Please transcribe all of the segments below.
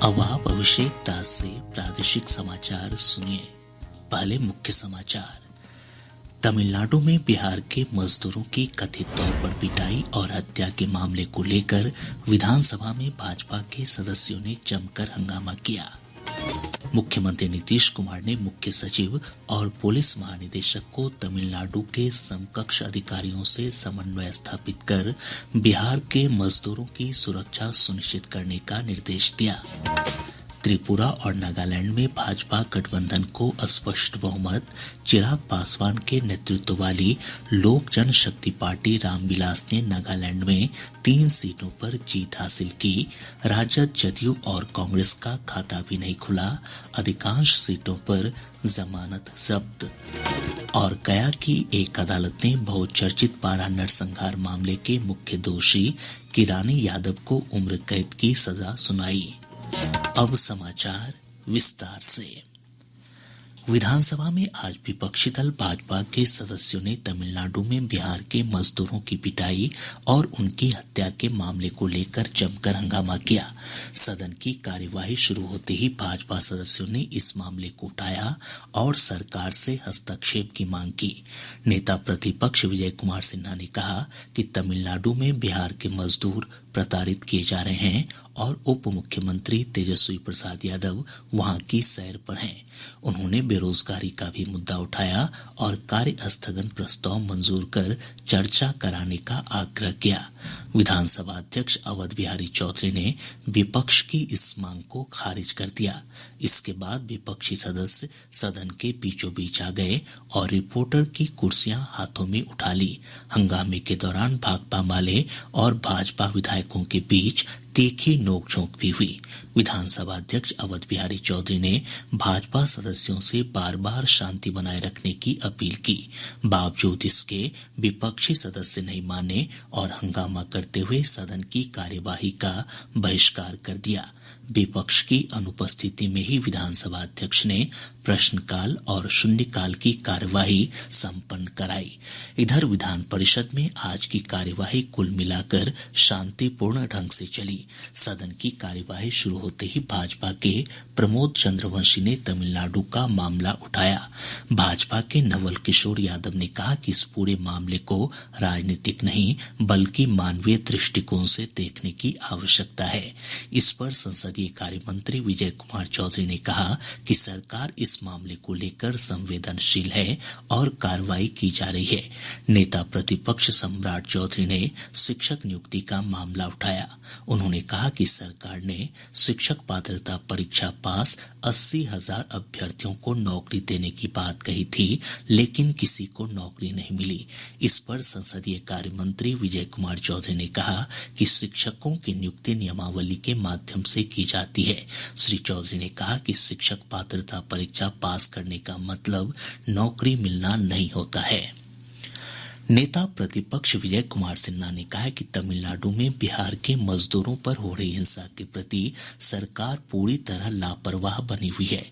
अब आप अभिषेक दास से प्रादेशिक समाचार सुनिए। पहले मुख्य समाचार। तमिलनाडु में बिहार के मजदूरों की कथित तौर पर पिटाई और हत्या के मामले को लेकर विधानसभा में भाजपा के सदस्यों ने जमकर हंगामा किया। मुख्यमंत्री नीतीश कुमार ने मुख्य सचिव और पुलिस महानिदेशक को तमिलनाडु के समकक्ष अधिकारियों से समन्वय स्थापित कर बिहार के मजदूरों की सुरक्षा सुनिश्चित करने का निर्देश दिया। त्रिपुरा और नागालैंड में भाजपा गठबंधन को स्पष्ट बहुमत। चिराग पासवान के नेतृत्व वाली लोक जनशक्ति पार्टी रामविलास ने नागालैंड में 3 सीटों पर जीत हासिल की। राजद, जदयू और कांग्रेस का खाता भी नहीं खुला। अधिकांश सीटों पर जमानत जब्त। और गया की एक अदालत ने बहुचर्चित पारा नरसंहार मामले के मुख्य दोषी किरानी यादव को उम्र कैद की सजा सुनाई। अब समाचार विस्तार से। विधानसभा में आज विपक्षी दल भाजपा के सदस्यों ने तमिलनाडु में बिहार के मजदूरों की पिटाई और उनकी हत्या के मामले को लेकर जमकर हंगामा किया। सदन की कार्यवाही शुरू होते ही भाजपा सदस्यों ने इस मामले को उठाया और सरकार से हस्तक्षेप की मांग की। नेता प्रतिपक्ष विजय कुमार सिन्हा ने कहा कि तमिलनाडु में बिहार के मजदूर प्रताड़ित किए जा रहे हैं और उप मुख्यमंत्री तेजस्वी प्रसाद यादव वहां की सैर पर हैं। उन्होंने बेरोजगारी का भी मुद्दा उठाया और कार्य स्थगन प्रस्ताव मंजूर कर चर्चा कराने का आग्रह किया। विधानसभा अध्यक्ष अवध बिहारी चौधरी ने विपक्ष की इस मांग को खारिज कर दिया। इसके बाद विपक्षी सदस्य सदन के बीचों बीच आ गए और रिपोर्टर की कुर्सियां हाथों में उठा ली। हंगामे के दौरान भाकपा माले और भाजपा विधायकों के बीच तीखी नोकझोंक भी हुई। विधानसभा अध्यक्ष अवध बिहारी चौधरी ने भाजपा सदस्यों से बार बार शांति बनाए रखने की अपील की। बावजूद इसके विपक्षी सदस्य नहीं माने और हंगामा करते हुए सदन की कार्यवाही का बहिष्कार कर दिया। विपक्ष की अनुपस्थिति में ही विधानसभा अध्यक्ष ने प्रश्नकाल और शून्यकाल की कार्यवाही संपन्न कराई। इधर विधान परिषद में आज की कार्यवाही कुल मिलाकर शांतिपूर्ण ढंग से चली। सदन की कार्यवाही शुरू होते ही भाजपा के प्रमोद चंद्रवंशी ने तमिलनाडु का मामला उठाया। भाजपा के नवल किशोर यादव ने कहा कि इस पूरे मामले को राजनीतिक नहीं बल्कि मानवीय दृष्टिकोण से देखने की आवश्यकता है। इस पर संसदीय कार्य मंत्री विजय कुमार चौधरी ने कहा कि सरकार इस मामले को लेकर संवेदनशील है और कार्रवाई की जा रही है। नेता प्रतिपक्ष सम्राट चौधरी ने शिक्षक नियुक्ति का मामला उठाया। उन्होंने कहा कि सरकार ने शिक्षक पात्रता परीक्षा पास 80,000 अभ्यर्थियों को नौकरी देने की बात कही थी, लेकिन किसी को नौकरी नहीं मिली। इस पर संसदीय कार्य मंत्री विजय कुमार चौधरी ने कहा कि शिक्षकों की नियुक्ति नियमावली के माध्यम से की जाती है। श्री चौधरी ने कहा कि शिक्षक पात्रता परीक्षा पास करने का मतलब नौकरी मिलना नहीं होता है। नेता प्रतिपक्ष विजय कुमार सिन्हा ने कहा कि तमिलनाडु में बिहार के मजदूरों पर हो रही हिंसा के प्रति सरकार पूरी तरह लापरवाह बनी हुई है।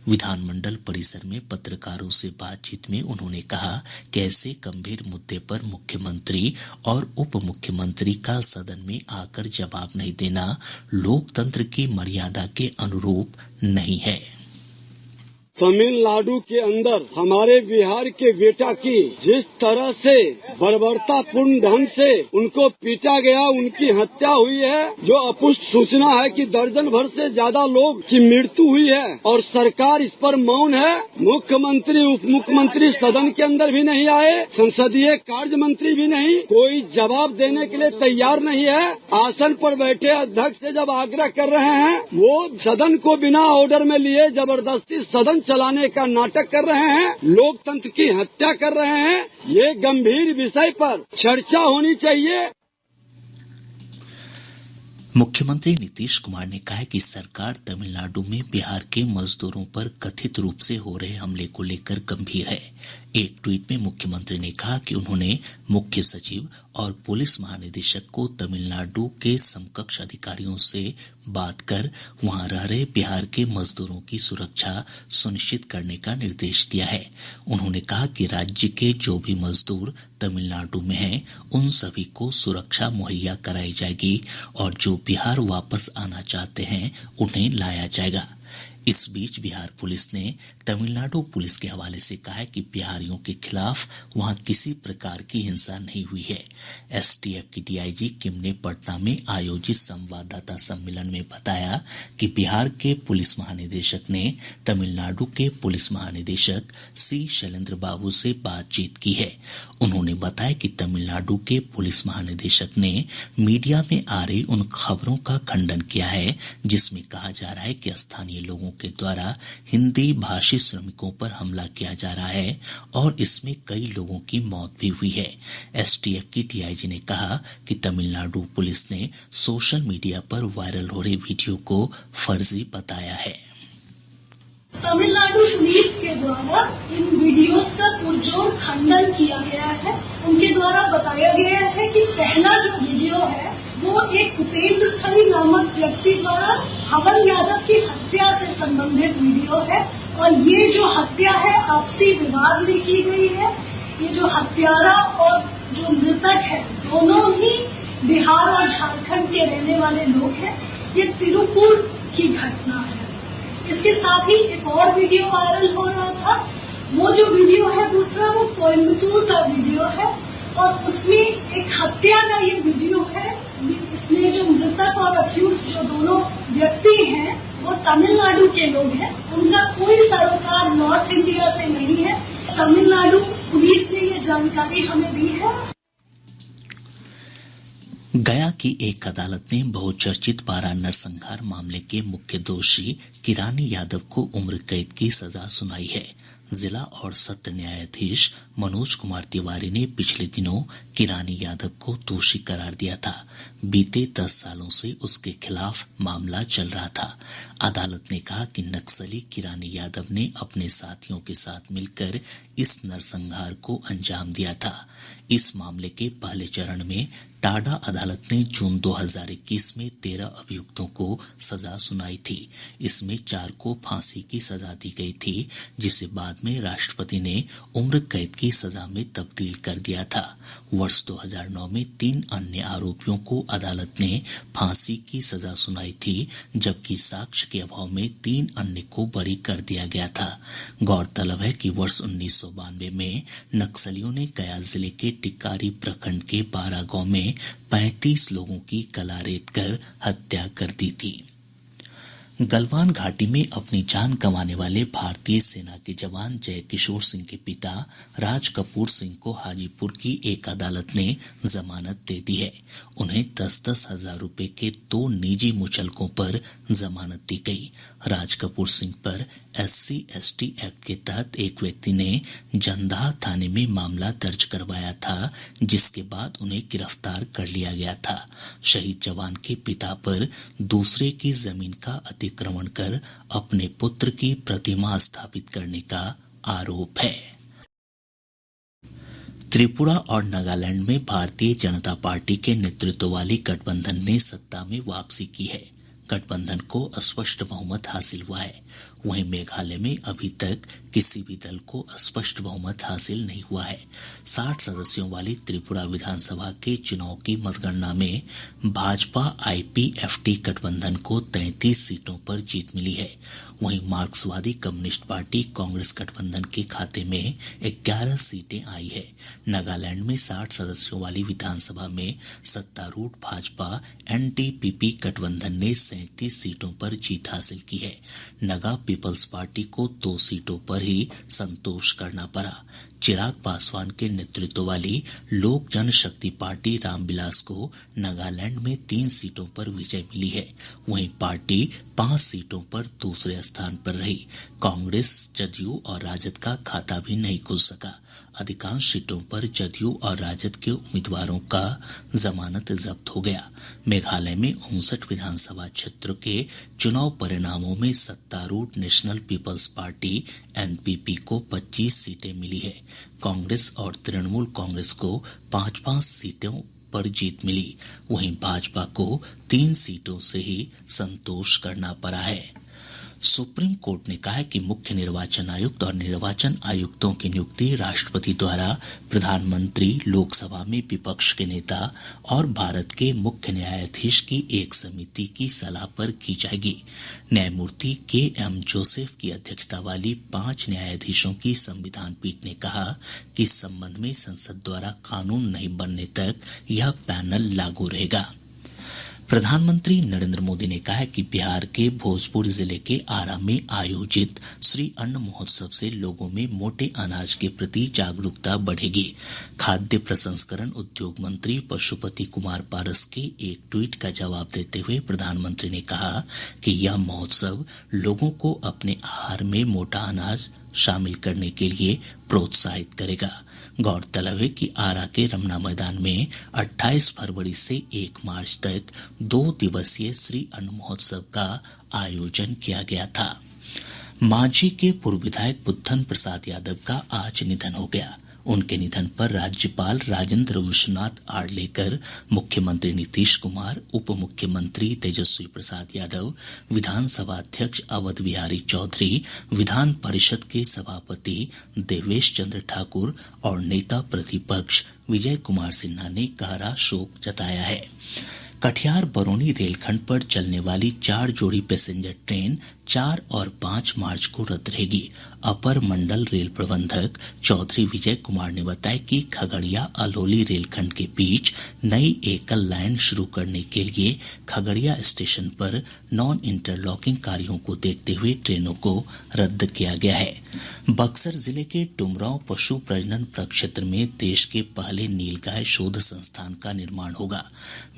विधानमंडल परिसर में पत्रकारों से बातचीत में उन्होंने कहा कि ऐसे गंभीर मुद्दे पर मुख्यमंत्री और उप मुख्यमंत्री का सदन में आकर जवाब नहीं देना लोकतंत्र की मर्यादा के अनुरूप नहीं है। तमिलनाडु के अंदर हमारे बिहार के बेटा की जिस तरह से बर्बरतापूर्ण ढंग से उनको पीटा गया, उनकी हत्या हुई है, जो अपुष्ट सूचना है कि दर्जन भर से ज्यादा लोग की मृत्यु हुई है और सरकार इस पर मौन है। मुख्यमंत्री, उप मुख्यमंत्री सदन के अंदर भी नहीं आए, संसदीय कार्य मंत्री भी नहीं, कोई जवाब देने के लिए तैयार नहीं है। आसन पर बैठे अध्यक्ष से जब आग्रह कर रहे हैं, वो सदन को बिना ऑर्डर में लिए जबरदस्ती सदन चलाने का नाटक कर रहे हैं, लोकतंत्र की हत्या कर रहे हैं। ये गंभीर विषय पर चर्चा होनी चाहिए। मुख्यमंत्री नीतीश कुमार ने कहा है कि सरकार तमिलनाडु में बिहार के मजदूरों पर कथित रूप से हो रहे हमले को लेकर गंभीर है। एक ट्वीट में मुख्यमंत्री ने कहा कि उन्होंने मुख्य सचिव और पुलिस महानिदेशक को तमिलनाडु के समकक्ष अधिकारियों से बात कर वहां रह रहे बिहार के मजदूरों की सुरक्षा सुनिश्चित करने का निर्देश दिया है। उन्होंने कहा कि राज्य के जो भी मजदूर तमिलनाडु में हैं, उन सभी को सुरक्षा मुहैया कराई जाएगी और जो बिहार वापस आना चाहते हैं उन्हें लाया जाएगा। इस बीच बिहार पुलिस ने तमिलनाडु पुलिस के हवाले से कहा है कि बिहारियों के खिलाफ वहां किसी प्रकार की हिंसा नहीं हुई है। एसटीएफ की डीआईजी किम ने पटना में आयोजित संवाददाता सम्मेलन में बताया कि बिहार के पुलिस महानिदेशक ने तमिलनाडु के पुलिस महानिदेशक सी शैलेंद्र बाबू से बातचीत की है। उन्होंने बताया कि तमिलनाडु के पुलिस महानिदेशक ने मीडिया में आ रही उन खबरों का खंडन किया है जिसमें कहा जा रहा है कि स्थानीय लोगों के द्वारा हिंदी भाषी श्रमिकों पर हमला किया जा रहा है और इसमें कई लोगों की मौत भी हुई है। एसटीएफ की डीआईजी ने कहा कि तमिलनाडु पुलिस ने सोशल मीडिया पर वायरल हो रहे वीडियो को फर्जी बताया है। तमिलनाडु पुलिस के द्वारा इन वीडियोस का पुरजोर खंडन किया गया है। उनके द्वारा बताया गया है कि पहला जो वीडियो है वो एक उपेंद्र खली नामक व्यक्ति द्वारा हवन यादव की हत्या से संबंधित वीडियो है और ये जो हत्या है आपसी विवाद में की गई है। ये जो हत्यारा और जो मृतक है दोनों ही बिहार और झारखंड के रहने वाले लोग हैं। ये तिरुपुर की घटना है। इसके साथ ही एक और वीडियो वायरल हो रहा था। वो जो वीडियो है दूसरा वो कोयम्बटूर का वीडियो है और उसमें एक हत्या का ये वीडियो है। इसमें जो मृतक और अक्यूज जो दोनों व्यक्ति हैं वो तमिलनाडु के लोग हैं। उनका कोई सरोकार नॉर्थ इंडिया से नहीं है। तमिलनाडु पुलिस ने ये जानकारी हमें दी है। गया की एक अदालत ने बहुचर्चित बारा नरसंहार मामले के मुख्य दोषी किरानी यादव को उम्र कैद की सजा सुनाई है। जिला और सत्र न्यायाधीश मनोज कुमार तिवारी ने पिछले दिनों किरानी यादव को दोषी करार दिया था। बीते 10 सालों से उसके खिलाफ मामला चल रहा था। अदालत ने कहा कि नक्सली किरानी यादव ने अपने साथियों के साथ मिलकर इस नरसंहार को अंजाम दिया था। इस मामले के पहले चरण में टाडा अदालत ने जून 2021 में 13 अभियुक्तों को सजा सुनाई थी। इसमें 4 को फांसी की सजा दी गई थी, जिसे बाद में राष्ट्रपति ने उम्र कैद की सजा में तब्दील कर दिया था। वर्ष 2009 में 3 अन्य आरोपियों को अदालत ने फांसी की सजा सुनाई थी, जबकि साक्ष्य के अभाव में 3 अन्य को बरी कर दिया गया था। गौरतलब है कि वर्ष 1992 में नक्सलियों ने गया जिले के टिकारी प्रखंड के बारा गांव में 35 लोगों की कला रेत कर हत्या कर दी थी। गलवान घाटी में अपनी जान गंवाने वाले भारतीय सेना के जवान जय किशोर सिंह के पिता राज कपूर सिंह को हाजीपुर की एक अदालत ने जमानत दे दी है। उन्हें 10-10 हजार रुपए के 2 निजी मुचलकों पर जमानत दी गई। राज कपूर सिंह पर SC/ST एक्ट के तहत एक व्यक्ति ने जंदाहा थाने में मामला दर्ज करवाया था, जिसके बाद उन्हें गिरफ्तार कर लिया गया था। शहीद जवान के पिता पर दूसरे की जमीन का अतिक्रमण कर अपने पुत्र की प्रतिमा स्थापित करने का आरोप है। त्रिपुरा और नागालैंड में भारतीय जनता पार्टी के नेतृत्व वाली गठबंधन ने सत्ता में वापसी की है। गठबंधन को स्पष्ट बहुमत हासिल हुआ है। वहीं मेघालय में अभी तक किसी भी दल को स्पष्ट बहुमत हासिल नहीं हुआ है। 60 सदस्यों वाली त्रिपुरा विधानसभा के चुनाव की मतगणना में भाजपा IPFT गठबंधन को 33 सीटों पर जीत मिली है। वहीं मार्क्सवादी कम्युनिस्ट पार्टी कांग्रेस गठबंधन के खाते में 11 सीटें आई है। नागालैंड में 60 सदस्यों वाली विधानसभा में सत्तारूढ़ भाजपा NDPP गठबंधन ने 37 सीटों पर जीत हासिल की है। नगा पीपल्स पार्टी को 2 सीटों पर ही संतोष करना पड़ा। चिराग पासवान के नेतृत्व वाली लोक जनशक्ति पार्टी रामविलास को नागालैंड में 3 सीटों पर विजय मिली है। वहीं पार्टी 5 सीटों पर दूसरे स्थान पर रही। कांग्रेस, जदयू और राजद का खाता भी नहीं खुल सका। अधिकांश सीटों पर जदयू और राजद के उम्मीदवारों का जमानत जब्त हो गया। मेघालय में 59 विधानसभा क्षेत्र के चुनाव परिणामों में सत्तारूढ़ नेशनल पीपल्स पार्टी एनपीपी को 25 सीटें मिली है। कांग्रेस और तृणमूल कांग्रेस को 5-5 सीटों पर जीत मिली। वहीं भाजपा को 3 सीटों से ही संतोष करना पड़ा है। सुप्रीम कोर्ट ने कहा है कि मुख्य निर्वाचन आयुक्त और निर्वाचन आयुक्तों की नियुक्ति राष्ट्रपति द्वारा प्रधानमंत्री, लोकसभा में विपक्ष के नेता और भारत के मुख्य न्यायाधीश की एक समिति की सलाह पर की जाएगी। न्यायमूर्ति के.एम. जोसेफ की अध्यक्षता वाली 5 न्यायाधीशों की संविधान पीठ ने कहा कि इस संबंध में संसद द्वारा कानून नहीं बनने तक यह पैनल लागू रहेगा। प्रधानमंत्री नरेंद्र मोदी ने कहा है कि बिहार के भोजपुर जिले के आरा में आयोजित श्री अन्न महोत्सव से लोगों में मोटे अनाज के प्रति जागरूकता बढ़ेगी। खाद्य प्रसंस्करण उद्योग मंत्री पशुपति कुमार पारस के एक ट्वीट का जवाब देते हुए प्रधानमंत्री ने कहा कि यह महोत्सव लोगों को अपने आहार में मोटा अनाज शामिल करने के लिए प्रोत्साहित करेगा। गौरतलब है कि आरा के रमना मैदान में 28 फरवरी से 1 मार्च तक 2 दिवसीय श्री अन्न महोत्सव का आयोजन किया गया था। मांझी के पूर्व विधायक बुद्धन प्रसाद यादव का आज निधन हो गया। उनके निधन पर राज्यपाल राजेंद्र विश्वनाथ आर्लेकर, मुख्यमंत्री नीतीश कुमार, उप मुख्यमंत्री तेजस्वी प्रसाद यादव, विधानसभा अध्यक्ष अवध बिहारी चौधरी, विधान परिषद के सभापति देवेश चंद्र ठाकुर और नेता प्रतिपक्ष विजय कुमार सिन्हा ने गहरा शोक जताया है। कटिहार बरौनी रेलखंड पर चलने वाली 4 जोड़ी पैसेंजर ट्रेन 4 और 5 मार्च को रद्द रहेगी। अपर मंडल रेल प्रबंधक चौधरी विजय कुमार ने बताया कि खगड़िया अलौली रेलखंड के बीच नई एकल लाइन शुरू करने के लिए खगड़िया स्टेशन पर नॉन इंटरलॉकिंग कार्यों को देखते हुए ट्रेनों को रद्द किया गया है। बक्सर जिले के डुमरांव पशु प्रजनन प्रक्षेत्र में देश के पहले नीलगाय शोध संस्थान का निर्माण होगा।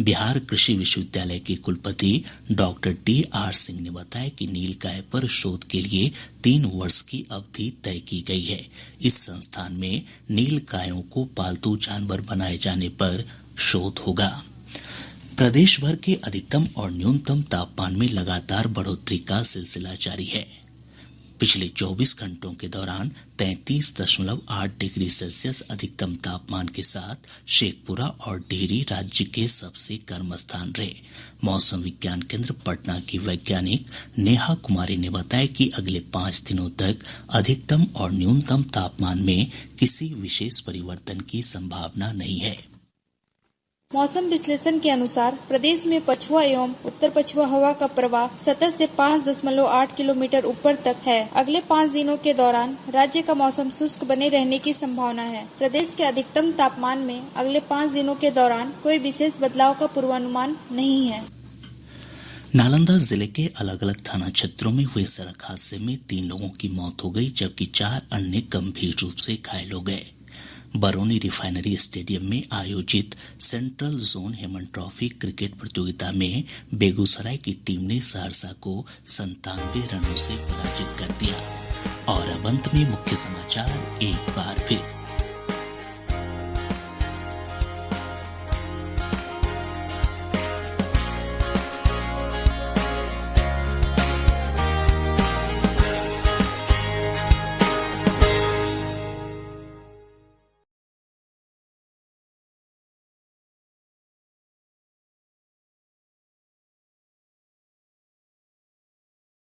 बिहार कृषि विश्वविद्यालय के कुलपति डॉक्टर डी.आर. सिंह ने बताया कि नीलगाय पर शोध के लिए 3 वर्ष की अवधि तय की गई है। इस संस्थान में नीलगायों को पालतू जानवर बनाए जाने पर शोध होगा। प्रदेश भर के अधिकतम और न्यूनतम तापमान में लगातार बढ़ोतरी का सिलसिला जारी है। पिछले 24 घंटों के दौरान 33.8 डिग्री सेल्सियस अधिकतम तापमान के साथ शेखपुरा और डिहरी राज्य के सबसे गर्म स्थान रहे। मौसम विज्ञान केंद्र पटना की वैज्ञानिक नेहा कुमारी ने बताया कि अगले 5 दिनों तक अधिकतम और न्यूनतम तापमान में किसी विशेष परिवर्तन की संभावना नहीं है। मौसम विश्लेषण के अनुसार प्रदेश में पछुआ एवं उत्तर पछुआ हवा का प्रवाह सतह से 5.8 किलोमीटर ऊपर तक है। अगले 5 दिनों के दौरान राज्य का मौसम शुष्क बने रहने की संभावना है। प्रदेश के अधिकतम तापमान में अगले 5 दिनों के दौरान कोई विशेष बदलाव का पूर्वानुमान नहीं है। नालंदा जिले के अलग अलग थाना क्षेत्रों में हुए सड़क हादसे में 3 लोगों की मौत हो गई, जबकि 4 अन्य गंभीर रूप से घायल हो गए। बरौनी रिफाइनरी स्टेडियम में आयोजित सेंट्रल जोन हेमन ट्रॉफी क्रिकेट प्रतियोगिता में बेगूसराय की टीम ने सहरसा को 97 रनों से पराजित कर दिया। और अब अंत में मुख्य समाचार एक बार फिर।